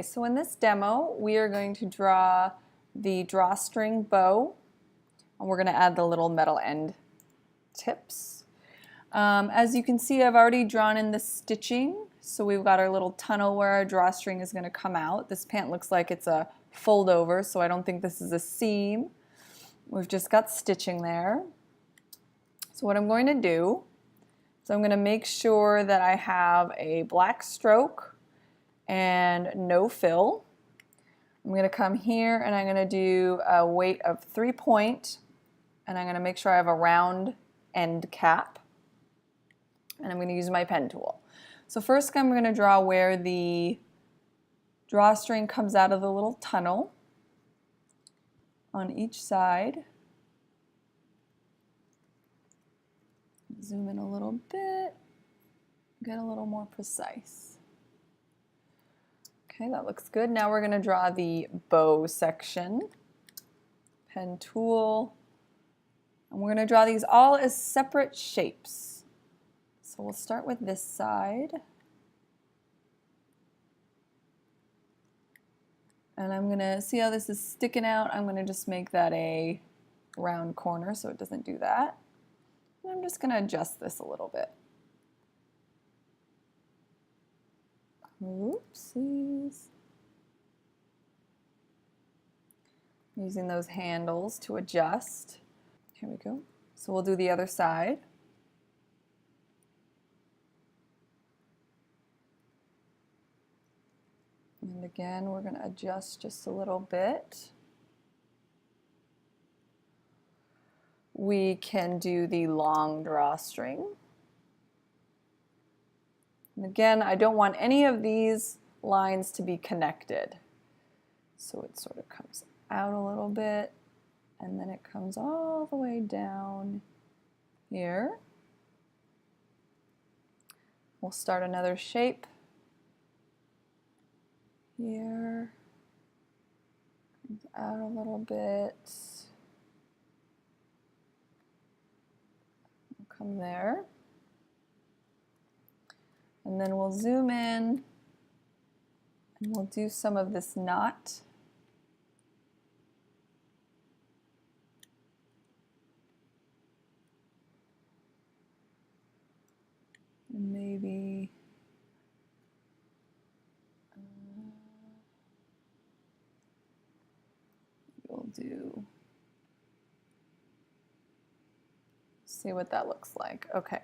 So in this demo, we are going to draw the drawstring bow, and we're going to add the little metal end tips. As you can see, I've already drawn in the stitching, so we've got our little tunnel where our drawstring is going to come out. This pant looks like it's a fold over, so I don't think this is a seam. We've just got stitching there. So what I'm going to do is I'm going to make sure that I have a black stroke and no fill. I'm going to come here and I'm going to do a weight of 3 point, and I'm going to make sure I have a round end cap, and I'm going to use my pen tool. So first I'm going to draw where the drawstring comes out of the little tunnel on each side. Zoom in a little bit, get a little more precise. Okay, that looks good. Now we're going to draw the bow section. Pen tool. And we're going to draw these all as separate shapes. So we'll start with this side. And I'm going to see how this is sticking out. I'm going to just make that a round corner so it doesn't do that. And I'm just going to adjust this a little bit. Oopsies. Using those handles to adjust. Here we go. So we'll do the other side. And again, we're going to adjust just a little bit. We can do the long drawstring. And again, I don't want any of these lines to be connected. So it sort of comes out a little bit, and then it comes all the way down here. We'll start another shape here. Comes out a little bit. We'll come there. And then we'll zoom in and we'll do some of this knot. And maybe we'll see what that looks like. Okay.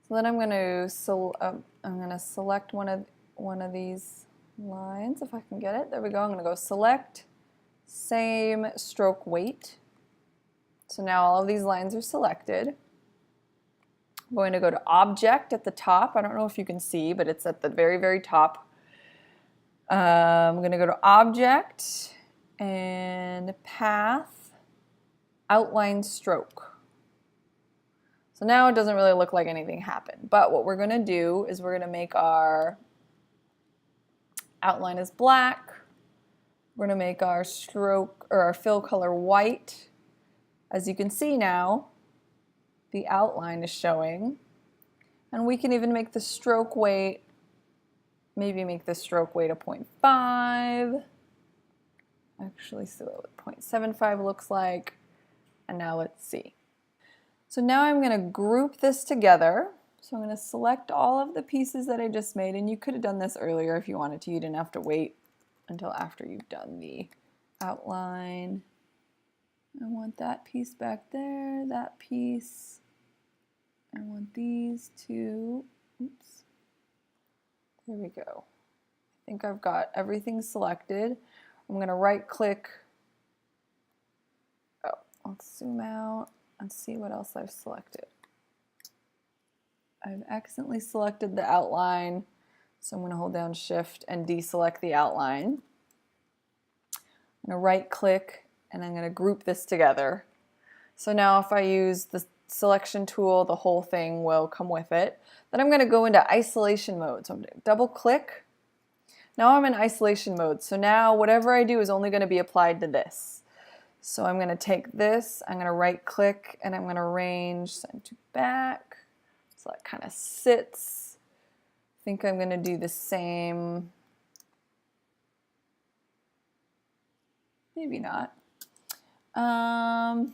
So then I'm going to select one of these lines, if I can get it. There we go. I'm going to go select, same stroke weight. So now all of these lines are selected. I'm going to go to Object at the top. I don't know if you can see, but it's at the very, very top. I'm going to go to Object and Path, Outline Stroke. So now it doesn't really look like anything happened, but what we're going to do is we're going to make our outline as black. We're going to make our stroke or our fill color white. As you can see now, the outline is showing, and we can even make the stroke weight, maybe make the stroke weight a 0.5. Actually, see what 0.75 looks like, and now let's see. So now I'm going to group this together. So I'm going to select all of the pieces that I just made, and you could have done this earlier if you wanted to. You didn't have to wait until after you've done the outline. I want that piece back there, that piece. I want these two. Oops. There we go. I think I've got everything selected. I'm going to right click. Oh, let's zoom out and see what else I've selected. I've accidentally selected the outline, so I'm going to hold down Shift and deselect the outline. I'm going to right click and I'm going to group this together. So now if I use the selection tool, the whole thing will come with it. Then I'm going to go into isolation mode. So I'm going to double click. Now I'm in isolation mode. So now whatever I do is only going to be applied to this. So I'm going to take this, I'm going to right click, and I'm going to arrange send to back. So that kind of sits. I think I'm going to do the same maybe not. And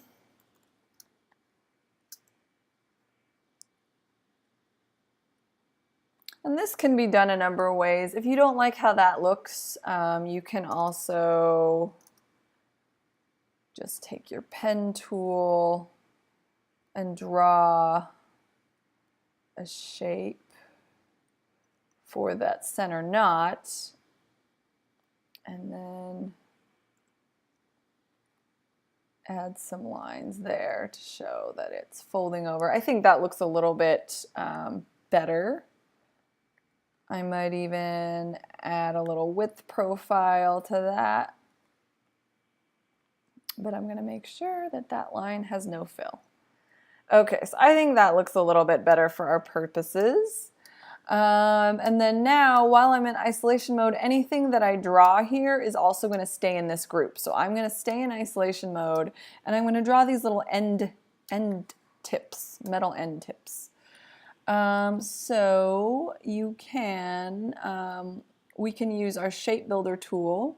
this can be done a number of ways. If you don't like how that looks, you can also just take your pen tool and draw a shape for that center knot, and then add some lines there to show that it's folding over. I think that looks a little bit better. I might even add a little width profile to that, but I'm going to make sure that that line has no fill. Okay, so I think that looks a little bit better for our purposes. And then now, while I'm in isolation mode, anything that I draw here is also going to stay in this group. So I'm going to stay in isolation mode, and I'm going to draw these little end tips, metal end tips. So you can, we can use our shape builder tool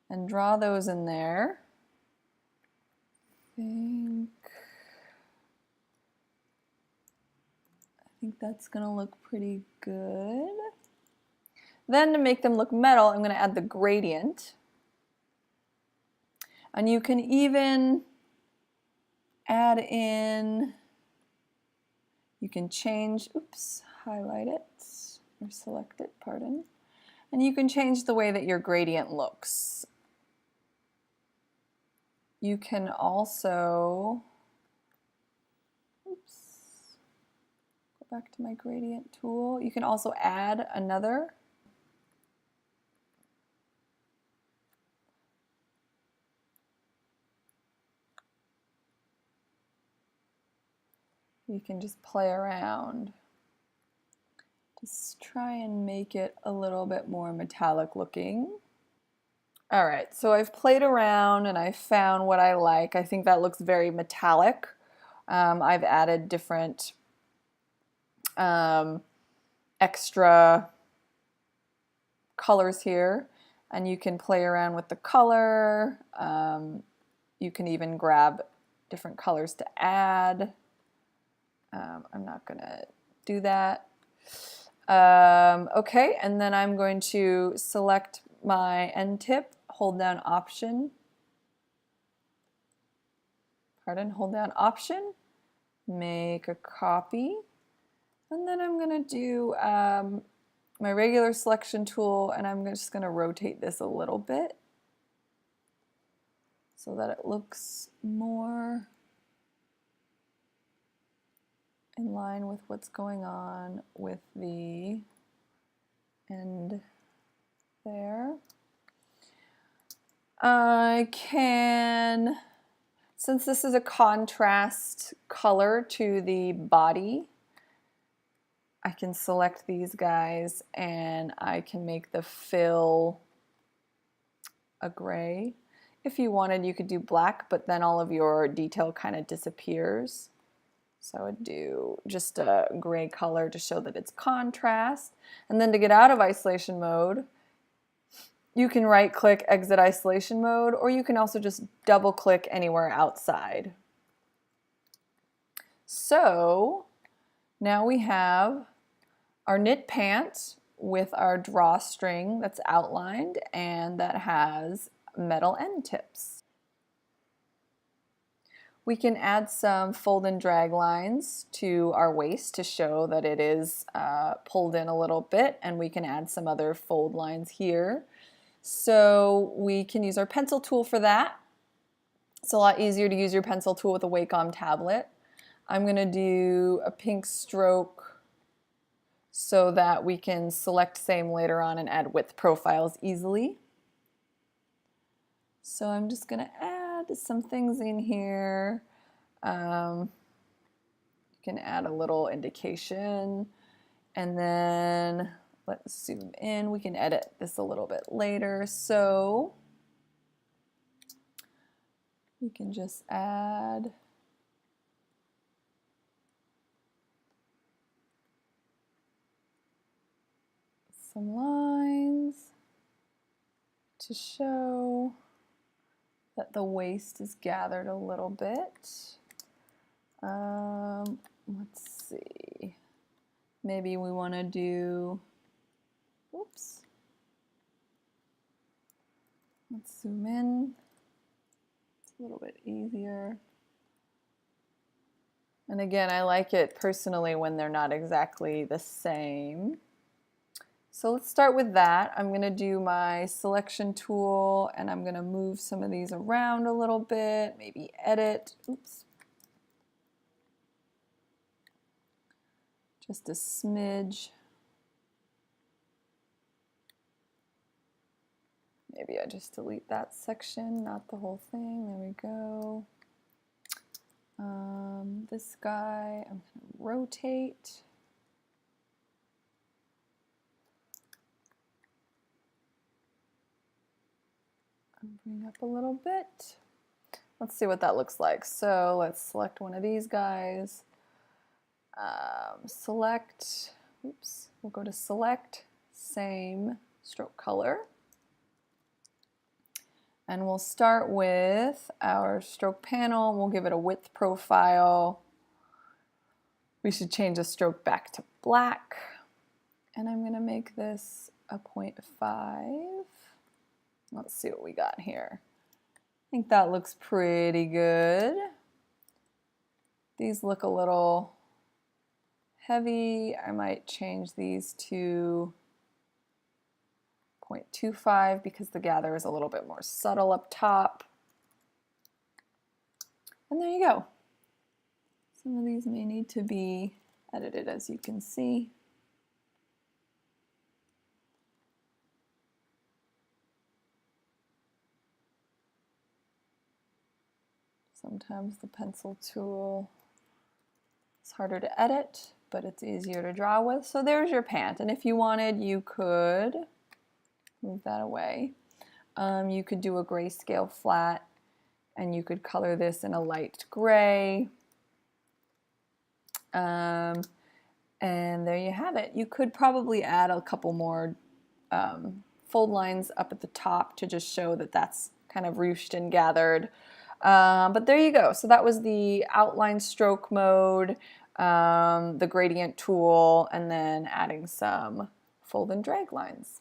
and draw those in there. I think that's going to look pretty good. Then to make them look metal, I'm going to add the gradient. And you can even add in, you can change, oops, highlight it, or select it, pardon. And you can change the way that your gradient looks. You can also, oops, go back to my gradient tool. You can also add another. You can just play around. Just try and make it a little bit more metallic looking. All right, so I've played around and I found what I like. I think that looks very metallic. I've added different extra colors here, and you can play around with the color. You can even grab different colors to add. I'm not gonna do that. Okay, and then I'm going to select my end tip, hold down Option, hold down Option, make a copy, and then I'm going to do my regular selection tool, and I'm just going to rotate this a little bit so that it looks more in line with what's going on with the end there. I can, since this is a contrast color to the body, I can select these guys and I can make the fill a gray. If you wanted, you could do black, but then all of your detail kind of disappears. So I would do just a gray color to show that it's contrast. And then to get out of isolation mode, you can right-click Exit Isolation Mode, or you can also just double-click anywhere outside. So now we have our knit pant with our drawstring that's outlined and that has metal end tips. We can add some fold and drag lines to our waist to show that it is pulled in a little bit, and we can add some other fold lines here. So we can use our pencil tool for that. It's a lot easier to use your pencil tool with a Wacom tablet. I'm going to do a pink stroke so that we can select same later on and add width profiles easily. So I'm just going to add some things in here. You can add a little indication, and then let's zoom in. We can edit this a little bit later. So we can just add some lines to show that the waist is gathered a little bit. Let's see. Maybe we want to do, oops. Let's zoom in. It's a little bit easier. And again, I like it personally when they're not exactly the same. So let's start with that. I'm going to do my selection tool and I'm going to move some of these around a little bit, maybe edit. Oops. Just a smidge. Maybe I just delete that section, not the whole thing. There we go. This guy, I'm going to rotate. Bring up a little bit. Let's see what that looks like. So let's select one of these guys. Select, oops, we'll go to select, same stroke color. And we'll start with our stroke panel. We'll give it a width profile. We should change the stroke back to black. And I'm going to make this a 0.5. Let's see what we got here. I think that looks pretty good. These look a little heavy. I might change these to 0.25 because the gather is a little bit more subtle up top. And there you go. Some of these may need to be edited, as you can see. Sometimes the pencil tool is harder to edit, but it's easier to draw with. So there's your pant. And if you wanted, you could move that away. You could do a grayscale flat, and you could color this in a light gray. And there you have it. You could probably add a couple more fold lines up at the top to just show that that's kind of ruched and gathered. But there you go. So that was the outline stroke mode, the gradient tool, and then adding some fold and drag lines.